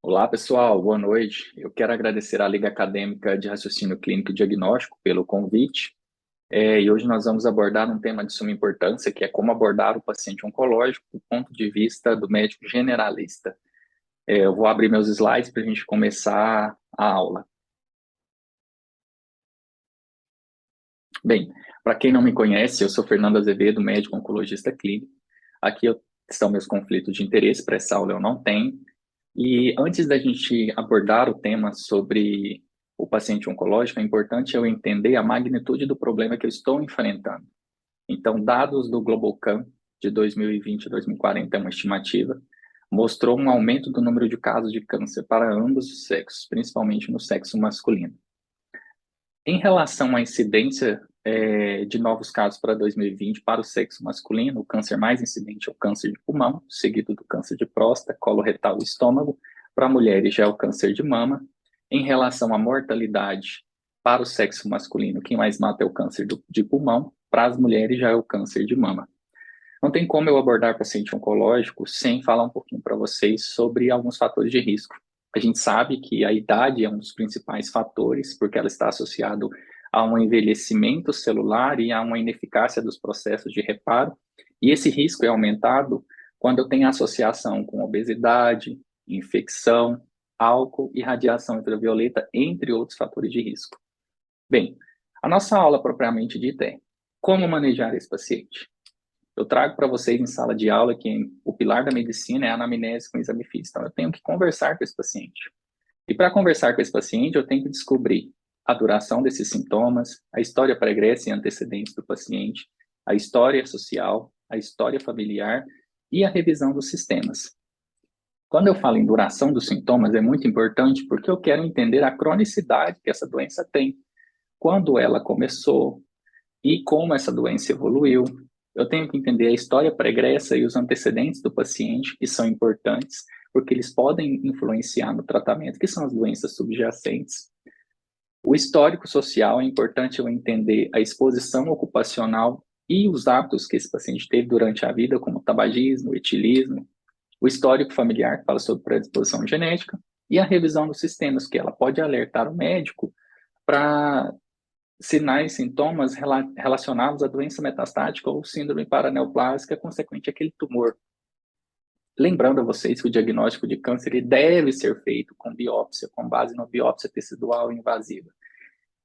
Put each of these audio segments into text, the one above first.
Olá, pessoal, boa noite. Eu quero agradecer à Liga Acadêmica de Raciocínio Clínico e Diagnóstico pelo convite. E hoje nós vamos abordar um tema de suma importância, que é como abordar o paciente oncológico do ponto de vista do médico generalista. Eu vou abrir meus slides para a gente começar a aula. Bem, para quem não me conhece, eu sou Fernando Azevedo, médico oncologista clínico. Estão meus conflitos de interesse, para essa aula eu não tenho. E antes da gente abordar o tema sobre o paciente oncológico, é importante eu entender a magnitude do problema que eu estou enfrentando. Então, dados do GlobalCan de 2020 a 2040, é uma estimativa, mostrou um aumento do número de casos de câncer para ambos os sexos, principalmente no sexo masculino. Em relação à incidência de novos casos para 2020 para o sexo masculino, o câncer mais incidente é o câncer de pulmão, seguido do câncer de próstata, coloretal e estômago. Para mulheres já é o câncer de mama. Em relação à mortalidade para o sexo masculino, quem mais mata é o câncer de pulmão. Para as mulheres já é o câncer de mama. Não tem como eu abordar paciente oncológico sem falar um pouquinho para vocês sobre alguns fatores de risco. A gente sabe que a idade é um dos principais fatores, porque ela está associada a um envelhecimento celular e a uma ineficácia dos processos de reparo. E esse risco é aumentado quando eu tenho associação com obesidade, infecção, álcool e radiação ultravioleta, entre outros fatores de risco. Bem, a nossa aula propriamente dita é como manejar esse paciente. Eu trago para vocês em sala de aula que o pilar da medicina é a anamnese com exame físico. Então, eu tenho que conversar com esse paciente. E para conversar com esse paciente, eu tenho que descobrir a duração desses sintomas, a história pregressa e antecedentes do paciente, a história social, a história familiar e a revisão dos sistemas. Quando eu falo em duração dos sintomas, é muito importante porque eu quero entender a cronicidade que essa doença tem, quando ela começou, e como essa doença evoluiu. Eu tenho que entender a história pregressa e os antecedentes do paciente, que são importantes, porque eles podem influenciar no tratamento, que são as doenças subjacentes. O histórico social é importante eu entender a exposição ocupacional e os hábitos que esse paciente teve durante a vida, como tabagismo, etilismo. O histórico familiar, que fala sobre predisposição genética, e a revisão dos sistemas, que ela pode alertar o médico para sinais, sintomas relacionados à doença metastática ou síndrome paraneoplásica consequente àquele tumor. Lembrando a vocês que o diagnóstico de câncer ele deve ser feito com biópsia, com base na biópsia tecidual invasiva.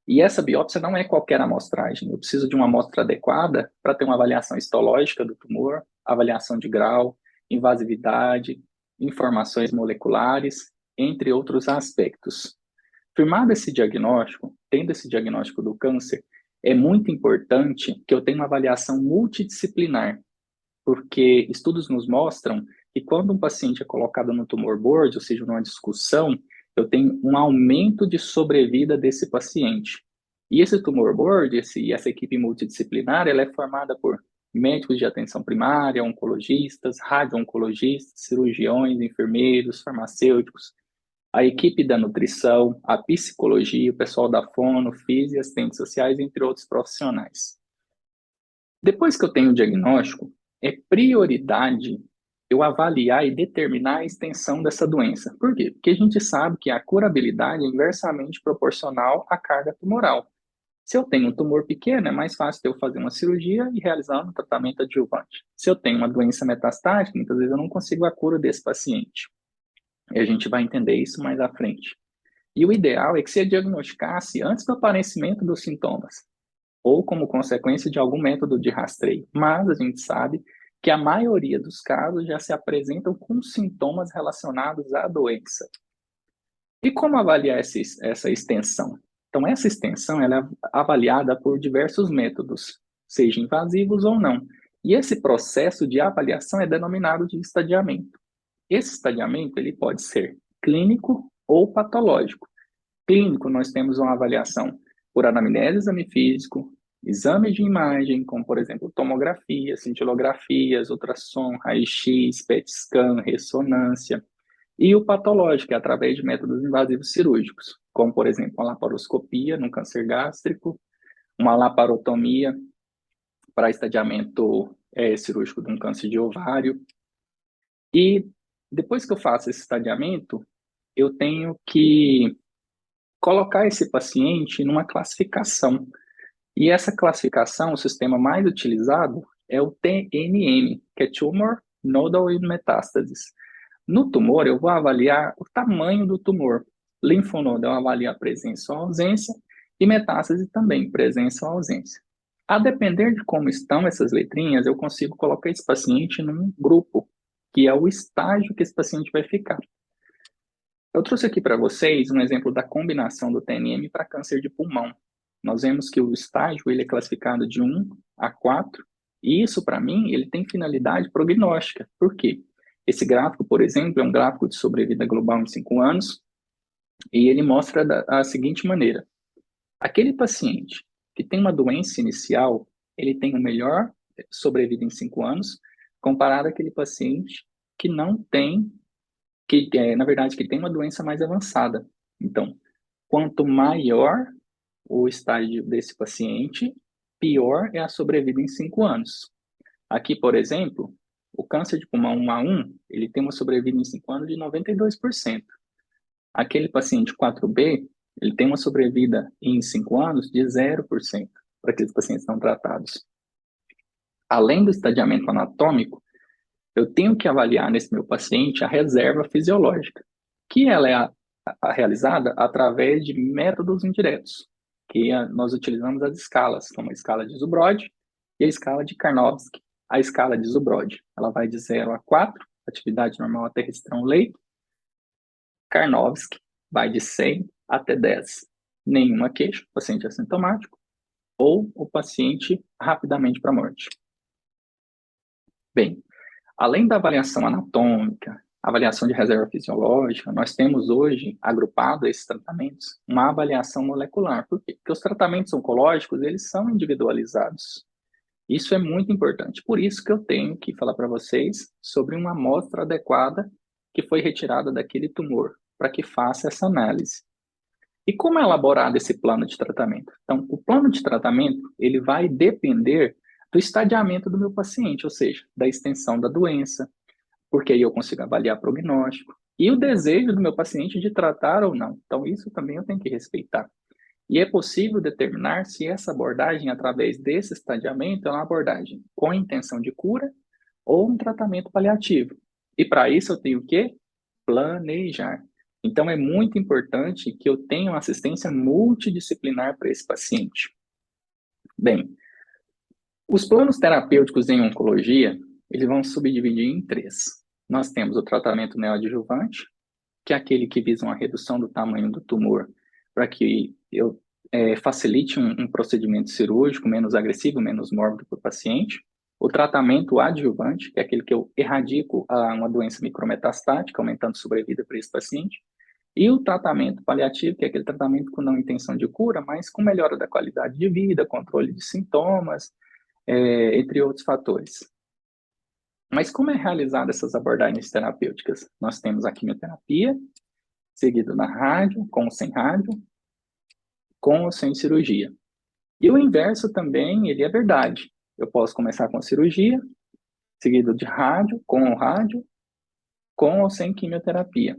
E essa biópsia não é qualquer amostragem. Eu preciso de uma amostra adequada para ter uma avaliação histológica do tumor, avaliação de grau, invasividade, informações moleculares, entre outros aspectos. Firmado esse diagnóstico, tendo esse diagnóstico do câncer, é muito importante que eu tenha uma avaliação multidisciplinar, porque estudos nos mostram que quando um paciente é colocado no tumor board, ou seja, numa discussão, eu tenho um aumento de sobrevida desse paciente. E esse tumor board, essa equipe multidisciplinar, ela é formada por médicos de atenção primária, oncologistas, radio-oncologistas, cirurgiões, enfermeiros, farmacêuticos, a equipe da nutrição, a psicologia, o pessoal da fono, física, assistentes sociais, entre outros profissionais. Depois que eu tenho o diagnóstico, é prioridade eu avaliar e determinar a extensão dessa doença. Por quê? Porque a gente sabe que a curabilidade é inversamente proporcional à carga tumoral. Se eu tenho um tumor pequeno, é mais fácil eu fazer uma cirurgia e realizar um tratamento adjuvante. Se eu tenho uma doença metastática, muitas vezes eu não consigo a cura desse paciente. E a gente vai entender isso mais à frente. E o ideal é que se diagnosticasse antes do aparecimento dos sintomas, ou como consequência de algum método de rastreio. Mas a gente sabe que a maioria dos casos já se apresentam com sintomas relacionados à doença. E como avaliar essa extensão? Então, essa extensão ela é avaliada por diversos métodos, seja invasivos ou não. E esse processo de avaliação é denominado de estadiamento. Esse estadiamento ele pode ser clínico ou patológico. Clínico, nós temos uma avaliação por anamnese, exame físico, exames de imagem, como, por exemplo, tomografia, cintilografias, ultrassom, raio-x, PET scan, ressonância. E o patológico, é através de métodos invasivos cirúrgicos, como, por exemplo, uma laparoscopia no câncer gástrico, uma laparotomia para estadiamento cirúrgico de um câncer de ovário. E depois que eu faço esse estadiamento, eu tenho que colocar esse paciente numa classificação. E essa classificação, o sistema mais utilizado é o TNM, que é Tumor Nodal and Metastasis. No tumor, eu vou avaliar o tamanho do tumor. Linfonodo, eu avalio a presença ou ausência, e metástase também, presença ou ausência. A depender de como estão essas letrinhas, eu consigo colocar esse paciente num grupo, que é o estágio que esse paciente vai ficar. Eu trouxe aqui para vocês um exemplo da combinação do TNM para câncer de pulmão. Nós vemos que o estágio ele é classificado de 1 a 4, e isso, para mim, ele tem finalidade prognóstica. Por quê? Esse gráfico, por exemplo, é um gráfico de sobrevida global em 5 anos, e ele mostra da seguinte maneira. Aquele paciente que tem uma doença inicial, ele tem o melhor sobrevida em 5 anos, comparado àquele paciente que não tem, na verdade, que tem uma doença mais avançada. Então, quanto maior o estágio desse paciente, pior é a sobrevida em 5 anos. Aqui, por exemplo, o câncer de pulmão 1A1, ele tem uma sobrevida em 5 anos de 92%. Aquele paciente 4B, ele tem uma sobrevida em 5 anos de 0% para aqueles pacientes não tratados. Além do estadiamento anatômico, eu tenho que avaliar nesse meu paciente a reserva fisiológica, que ela é realizada através de métodos indiretos, que nós utilizamos as escalas, como a escala de Zubrod e a escala de Karnofsky. A escala de Zubrod, ela vai de 0 a 4, atividade normal até restrição leito. Karnofsky vai de 100 até 10. Nenhuma queixa, paciente assintomático, ou o paciente rapidamente para a morte. Bem, além da avaliação anatômica, avaliação de reserva fisiológica, nós temos hoje, agrupado a esses tratamentos, uma avaliação molecular. Por quê? Porque os tratamentos oncológicos, eles são individualizados. Isso é muito importante. Por isso que eu tenho que falar para vocês sobre uma amostra adequada que foi retirada daquele tumor, para que faça essa análise. E como é elaborado esse plano de tratamento? Então, o plano de tratamento, ele vai depender do estadiamento do meu paciente, ou seja, da extensão da doença, porque aí eu consigo avaliar prognóstico, e o desejo do meu paciente de tratar ou não. Então, isso também eu tenho que respeitar. E é possível determinar se essa abordagem, através desse estadiamento, é uma abordagem com intenção de cura ou um tratamento paliativo. E para isso eu tenho que planejar. Então, é muito importante que eu tenha uma assistência multidisciplinar para esse paciente. Bem, os planos terapêuticos em oncologia, eles vão subdividir em 3. Nós temos o tratamento neoadjuvante, que é aquele que visa uma redução do tamanho do tumor, para que eu facilite um procedimento cirúrgico menos agressivo, menos mórbido para o paciente. O tratamento adjuvante, que é aquele que eu erradico uma doença micrometastática, aumentando a sobrevida para esse paciente. E o tratamento paliativo, que é aquele tratamento com não intenção de cura, mas com melhora da qualidade de vida, controle de sintomas, entre outros fatores. Mas como é realizada essas abordagens terapêuticas? Nós temos a quimioterapia, seguido na rádio, com ou sem rádio, com ou sem cirurgia. E o inverso também, ele é verdade. Eu posso começar com cirurgia, seguido de rádio, com ou sem quimioterapia.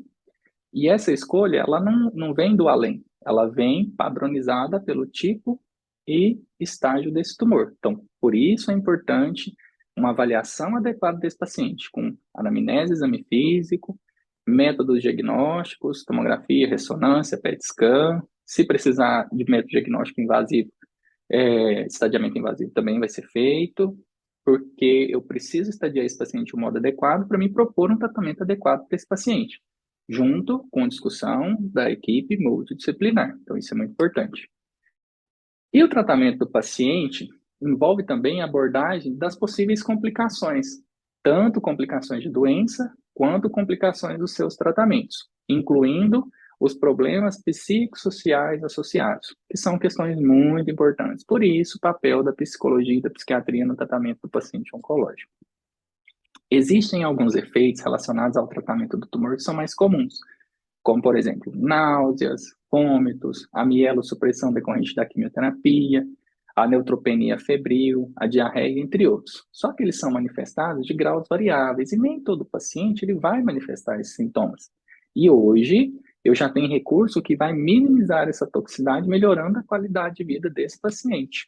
E essa escolha, ela não vem do além, ela vem padronizada pelo tipo e estágio desse tumor. Então, por isso é importante uma avaliação adequada desse paciente, com anamnese, exame físico, métodos diagnósticos, tomografia, ressonância, PET scan. Se precisar de método diagnóstico invasivo, estadiamento invasivo também vai ser feito, porque eu preciso estadiar esse paciente de um modo adequado para me propor um tratamento adequado para esse paciente, junto com discussão da equipe multidisciplinar. Então, isso é muito importante. E o tratamento do paciente envolve também a abordagem das possíveis complicações, tanto complicações de doença, quanto complicações dos seus tratamentos, incluindo os problemas psicossociais associados, que são questões muito importantes. Por isso, o papel da psicologia e da psiquiatria no tratamento do paciente oncológico. Existem alguns efeitos relacionados ao tratamento do tumor que são mais comuns, como, por exemplo, náuseas, vômitos, a mielossupressão decorrente da quimioterapia, a neutropenia febril, a diarreia, entre outros. Só que eles são manifestados de graus variáveis e nem todo paciente ele vai manifestar esses sintomas. E hoje eu já tenho recurso que vai minimizar essa toxicidade, melhorando a qualidade de vida desse paciente.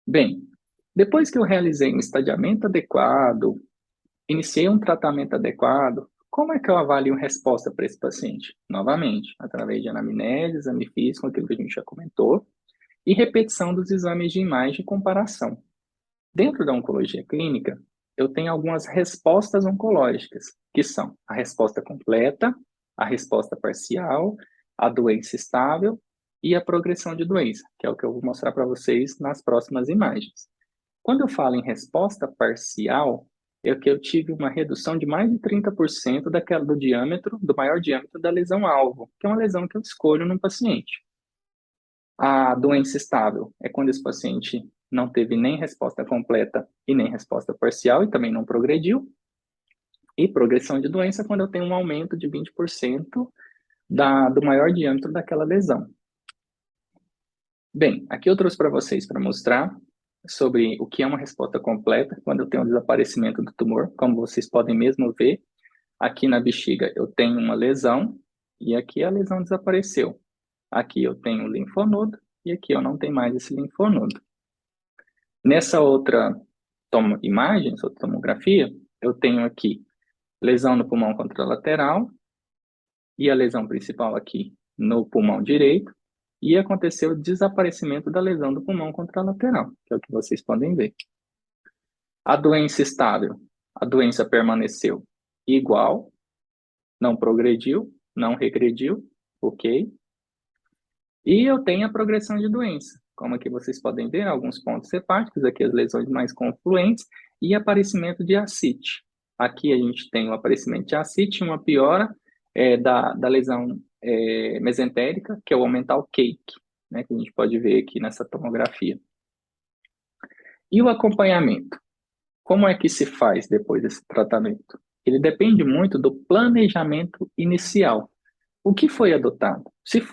Bem, depois que eu realizei um estadiamento adequado, iniciei um tratamento adequado, como é que eu avalio resposta para esse paciente? Novamente, através de anamnese, exame físico, aquilo que a gente já comentou, e repetição dos exames de imagem e comparação. Dentro da oncologia clínica, eu tenho algumas respostas oncológicas, que são a resposta completa, a resposta parcial, a doença estável e a progressão de doença, que é o que eu vou mostrar para vocês nas próximas imagens. Quando eu falo em resposta parcial, é que eu tive uma redução de mais de 30% do diâmetro, do maior diâmetro da lesão-alvo, que é uma lesão que eu escolho num paciente. A doença estável é quando esse paciente não teve nem resposta completa e nem resposta parcial e também não progrediu. E progressão de doença é quando eu tenho um aumento de 20% do maior diâmetro daquela lesão. Bem, aqui eu trouxe para vocês para mostrar sobre o que é uma resposta completa quando eu tenho um desaparecimento do tumor. Como vocês podem mesmo ver, aqui na bexiga eu tenho uma lesão e aqui a lesão desapareceu. Aqui eu tenho um linfonodo e aqui eu não tenho mais esse linfonodo. Nessa outra imagem, essa outra tomografia, eu tenho aqui lesão no pulmão contralateral e a lesão principal aqui no pulmão direito, e aconteceu o desaparecimento da lesão do pulmão contralateral, que é o que vocês podem ver. A doença estável, a doença permaneceu igual, não progrediu, não regrediu, ok? E eu tenho a progressão de doença, como aqui vocês podem ver, alguns pontos hepáticos, aqui as lesões mais confluentes, e aparecimento de ascite. Aqui a gente tem o aparecimento de ascite, uma piora da lesão mesentérica, que é o aumentar cake, né, que a gente pode ver aqui nessa tomografia. E o acompanhamento? Como é que se faz depois desse tratamento? Ele depende muito do planejamento inicial. O que foi adotado?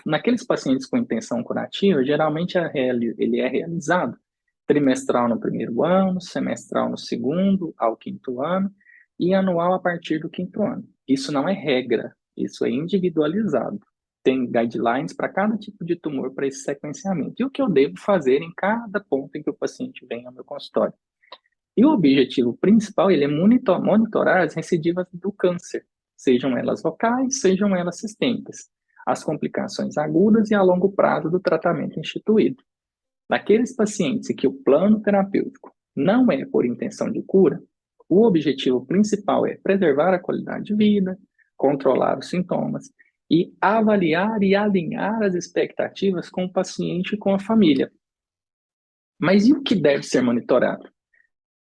Naqueles pacientes com intenção curativa, geralmente ele é realizado trimestral no primeiro ano, semestral no segundo ao quinto ano e anual a partir do quinto ano. Isso não é regra, isso é individualizado. Tem guidelines para cada tipo de tumor para esse sequenciamento. E o que eu devo fazer em cada ponto em que o paciente vem ao meu consultório? E o objetivo principal, ele é monitorar as recidivas do câncer, sejam elas locais, sejam elas sistêmicas, as complicações agudas e a longo prazo do tratamento instituído. Naqueles pacientes em que o plano terapêutico não é por intenção de cura, o objetivo principal é preservar a qualidade de vida, controlar os sintomas e avaliar e alinhar as expectativas com o paciente e com a família. Mas e o que deve ser monitorado?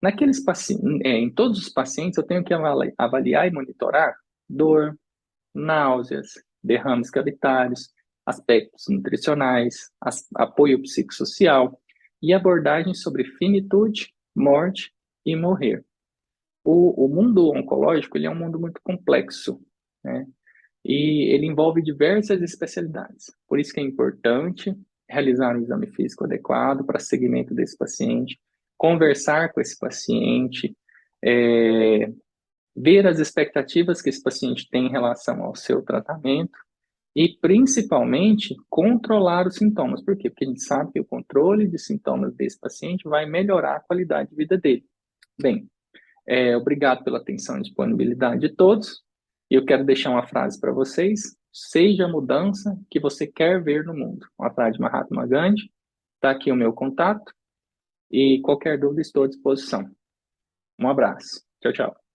Naqueles pacientes, em todos os pacientes, eu tenho que avaliar e monitorar dor, náuseas, derrames cavitários, aspectos nutricionais, apoio psicossocial e abordagens sobre finitude, morte e morrer. O mundo oncológico ele é um mundo muito complexo, né? E ele envolve diversas especialidades. Por isso que é importante realizar um exame físico adequado para seguimento desse paciente, conversar com esse paciente, ver as expectativas que esse paciente tem em relação ao seu tratamento e, principalmente, controlar os sintomas. Por quê? Porque a gente sabe que o controle de sintomas desse paciente vai melhorar a qualidade de vida dele. Bem, obrigado pela atenção e disponibilidade de todos. E eu quero deixar uma frase para vocês. Seja a mudança que você quer ver no mundo. Uma frase de Mahatma Gandhi. Está aqui o meu contato. E qualquer dúvida, estou à disposição. Um abraço. Tchau, tchau.